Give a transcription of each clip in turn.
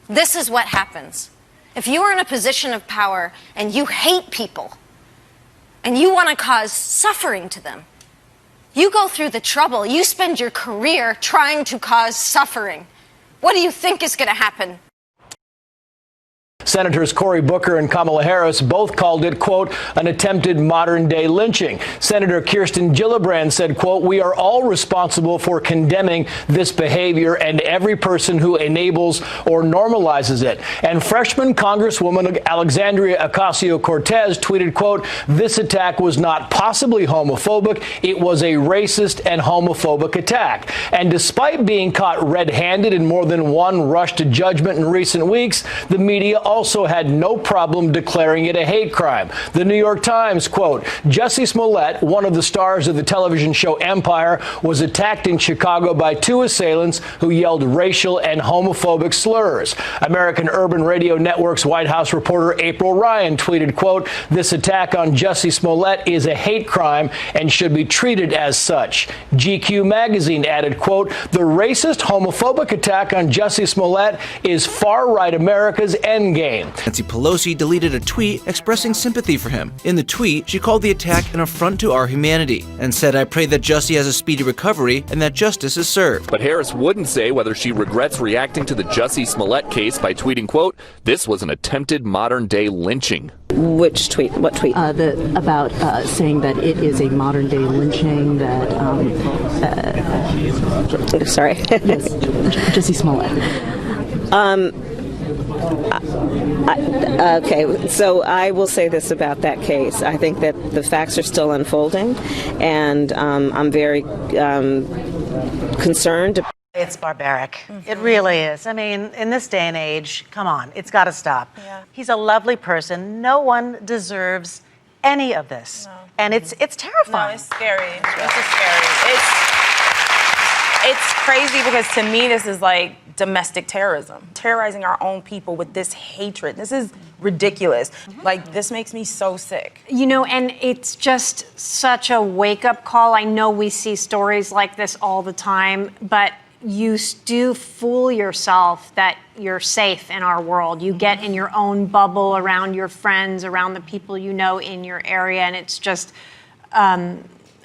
This is what happens. If you are in a position of power and you hate people and you want to cause suffering to them, you go through the trouble, you spend your career trying to cause suffering. What do you think is going to happen? Senators Cory Booker and Kamala Harris both called it, quote, an attempted modern-day lynching. Senator Kirsten Gillibrand said, quote, we are all responsible for condemning this behavior and every person who enables or normalizes it. And freshman Congresswoman Alexandria Ocasio-Cortez tweeted, quote, this attack was not possibly homophobic. It was a racist and homophobic attack. And despite being caught red-handed in more than one rush to judgment in recent weeks, the media also had no problem declaring it a hate crime. The New York Times, quote, Jussie Smollett, one of the stars of the television show Empire, was attacked in Chicago by two assailants who yelled racial and homophobic slurs. American Urban Radio Network's White House reporter April Ryan tweeted, quote, this attack on Jussie Smollett is a hate crime and should be treated as such. GQ magazine added, quote, the racist, homophobic attack on Jussie Smollett is far-right America's endgame. Nancy Pelosi deleted a tweet expressing sympathy for him. In the tweet, she called the attack an affront to our humanity and said, I pray that Jussie has a speedy recovery and that justice is served. But Harris wouldn't say whether she regrets reacting to the Jussie Smollett case by tweeting, quote, this was an attempted modern-day lynching. Which tweet? What tweet? About saying that it is a modern-day lynching, that... Sorry. Yes, Jussie Smollett. Okay, so I will say this about that case. I think that the facts are still unfolding, and I'm very concerned. It's barbaric. It really is. I mean, in this day and age, come on, it's got to stop. Yeah. He's a lovely person. No one deserves any of this. No. And it's terrifying. No, it's scary. This is scary. It's crazy because to me this is like domestic terrorism, terrorizing our own people with this hatred. This is ridiculous. Like, this makes me so sick. You know, and it's just such a wake-up call. I know we see stories like this all the time, but you do fool yourself that you're safe in our world. You get in your own bubble around your friends, around the people you know in your area, and it's just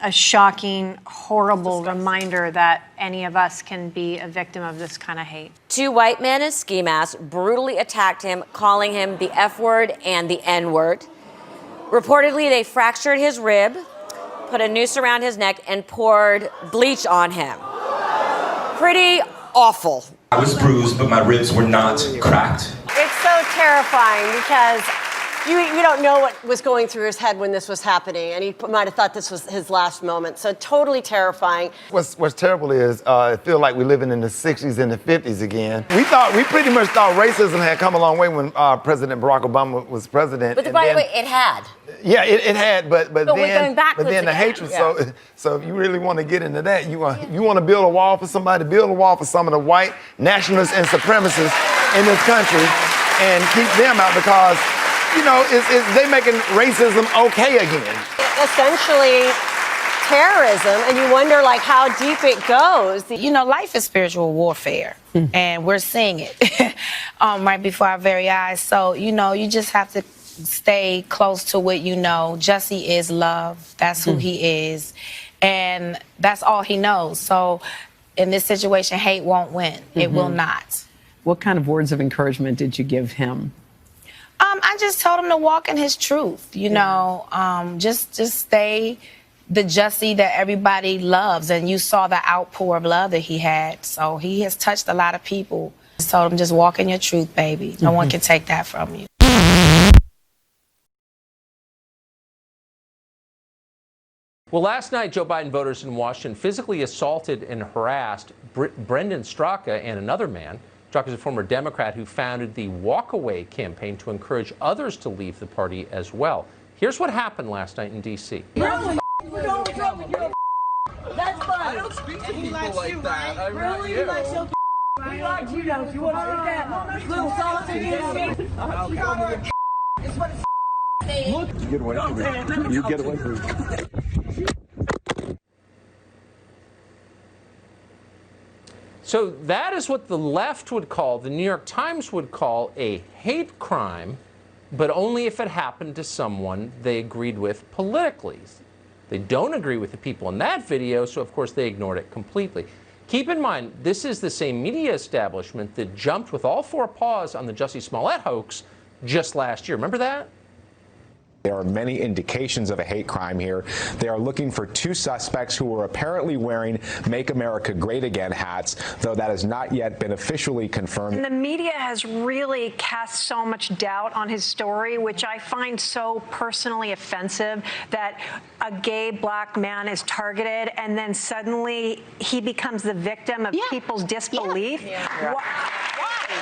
a shocking, horrible reminder that any of us can be a victim of this kind of hate. Two white men in ski masks brutally attacked him, calling him the F word and the N word. Reportedly, they fractured his rib, put a noose around his neck, and poured bleach on him. Pretty awful. I was bruised, but my ribs were not cracked. It's so terrifying because you don't know what was going through his head when this was happening, and he might have thought this was his last moment. So totally terrifying. What's terrible is it feels like we're living in the 60s and the 50s again. We pretty much thought racism had come a long way when President Barack Obama was president. But by the way, it had. Yeah, it had, but we're going backwards then the again. hatred. Yeah. So if you really want to get into that, you want to build a wall for somebody, build a wall for some of the white nationalists and supremacists in this country, and keep them out because, you know, they making racism okay again. Essentially terrorism, and you wonder like how deep it goes. You know, life is spiritual warfare, and we're seeing it right before our very eyes. So, you know, you just have to stay close to what you know. Jussie is love. That's who he is, and that's all he knows. So in this situation, hate won't win. It will not. What kind of words of encouragement did you give him? I just told him to walk in his truth, you know, just stay the Jussie that everybody loves. And you saw the outpour of love that he had. So he has touched a lot of people. Just told him, just walk in your truth, baby. No one can take that from you. Well, last night, Joe Biden voters in Washington physically assaulted and harassed Brendan Straka and another man. Straka is a former Democrat who founded the Walkaway campaign to encourage others to leave the party as well. Here's what happened last night in D.C. Really? That's fine. I don't speak to people like that. I really do. We like you, don't you? Want to take that little sausage? It's what it's get away from me. You get away from me. So that is what the left would call, the New York Times would call a hate crime, but only if it happened to someone they agreed with politically. They don't agree with the people in that video, so of course they ignored it completely. Keep in mind, this is the same media establishment that jumped with all four paws on the Jussie Smollett hoax just last year. Remember that? There are many indications of a hate crime here. They are looking for two suspects who were apparently wearing Make America Great Again hats, though that has not yet been officially confirmed. And the media has really cast so much doubt on his story, which I find so personally offensive, that a gay black man is targeted and then suddenly he becomes the victim of people's disbelief. Why?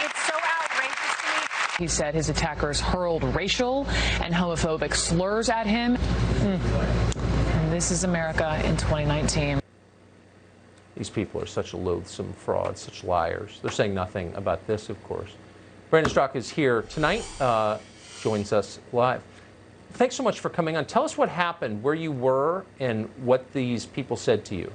It's so outrageous to me. He said his attackers hurled racial and homophobic slurs at him. And this is America in 2019. These people are such loathsome frauds, such liars. They're saying nothing about this, of course. Brandon Straka is here tonight, joins us live. Thanks so much for coming on. Tell us what happened, where you were, and what these people said to you.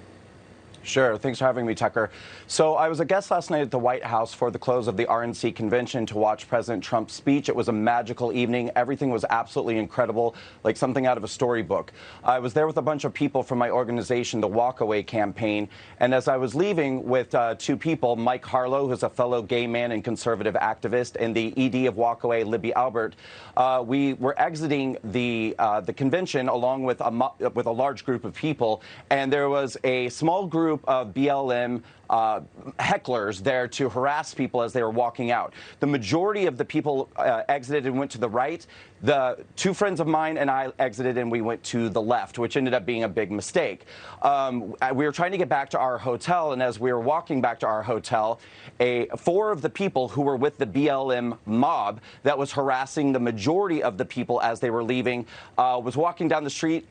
Sure. Thanks for having me, Tucker. So I was a guest last night at the White House for the close of the RNC convention to watch President Trump's speech. It was a magical evening. Everything was absolutely incredible, like something out of a storybook. I was there with a bunch of people from my organization, the Walkaway Campaign. And as I was leaving with two people, Mike Harlow, who's a fellow gay man and conservative activist, and the ED of Walkaway, Libby Albert, we were exiting the convention along with a large group of people. And there was a small group of BLM hecklers there to harass people as they were walking out. The majority of the people exited and went to the right. The two friends of mine and I exited and we went to the left, which ended up being a big mistake. We were trying to get back to our hotel, and as we were walking back to our hotel, four of the people who were with the BLM mob that was harassing the majority of the people as they were leaving was walking down the street,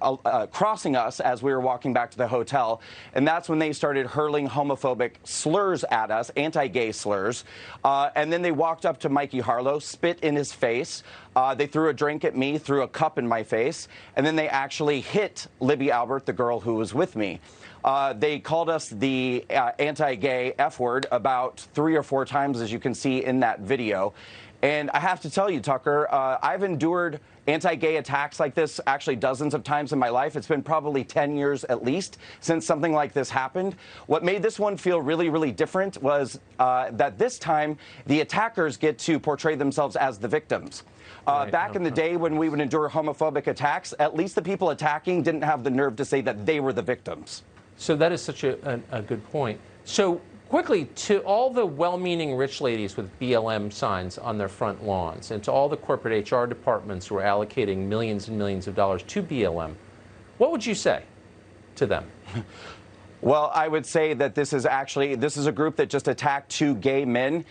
crossing us as we were walking back to the hotel, and that's when they started hurling homophobic slurs at us, anti-gay slurs, and then they walked up to Mikey Harlow, spit in his face. They threw a drink at me, threw a cup in my face, and then they actually hit Libby Albert, the girl who was with me. They called us the anti-gay F word about 3 or 4 times, as you can see in that video. And I have to tell you, Tucker, I've endured anti-gay attacks like this actually dozens of times in my life. It's been probably 10 years at least since something like this happened. What made this one feel really, really different was that this time the attackers get to portray themselves as the victims. Back in the day when we would endure homophobic attacks, at least the people attacking didn't have the nerve to say that they were the victims. So that is such a good point. So quickly, to all the well-meaning rich ladies with BLM signs on their front lawns, and to all the corporate HR departments who are allocating millions and millions of dollars to BLM, what would you say to them? Well, I would say that this is a group that just attacked 2 gay men.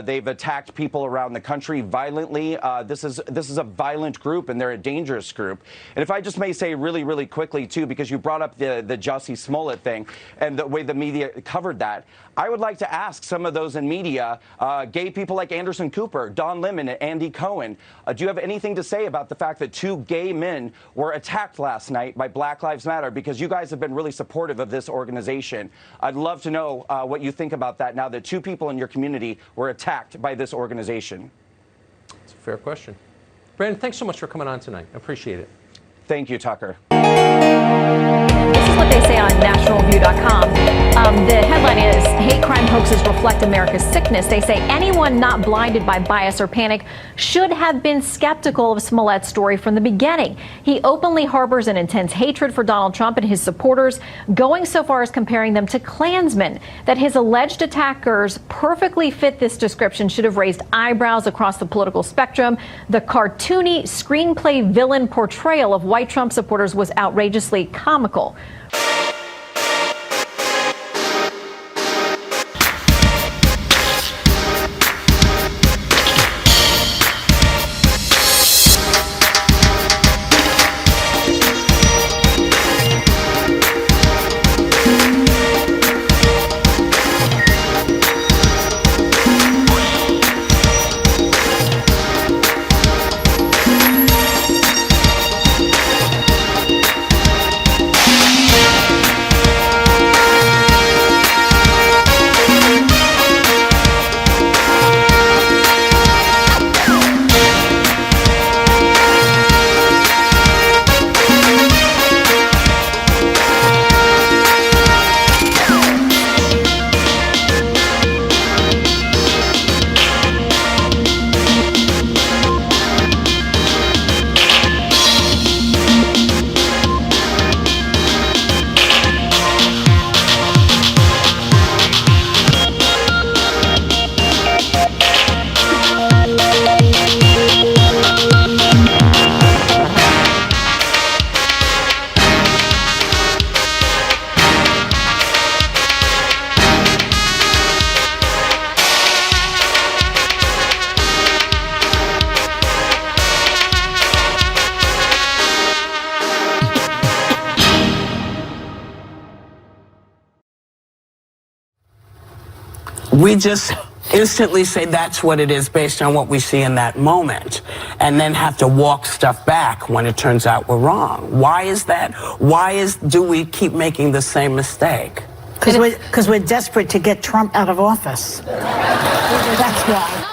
They've attacked people around the country violently. This is a violent group, and they're a dangerous group. And if I just may say really, really quickly, too, because you brought up the Jussie Smollett thing and the way the media covered that, I would like to ask some of those in media, gay people like Anderson Cooper, Don Lemon, and Andy Cohen, do you have anything to say about the fact that 2 gay men were attacked last night by Black Lives Matter? Because you guys have been really supportive of this organization. I'd love to know what you think about that now that 2 people in your community were attacked by this organization. It's a fair question. Brandon, thanks so much for coming on tonight. I appreciate it. Thank you, Tucker. This is what they say on nationalview.com. The headline is, hate crime hoaxes reflect America's sickness. They say anyone not blinded by bias or panic should have been skeptical of Smollett's story from the beginning. He openly harbors an intense hatred for Donald Trump and his supporters, going so far as comparing them to Klansmen. That his alleged attackers perfectly fit this description should have raised eyebrows across the political spectrum. The cartoony screenplay villain portrayal of white Trump supporters was outrageously comical. we just instantly say that's what it is based on what we see in that moment, and then have to walk stuff back when it turns out we're wrong. Why is that? Do we keep making the same mistake? Because we're desperate to get Trump out of office. That's why.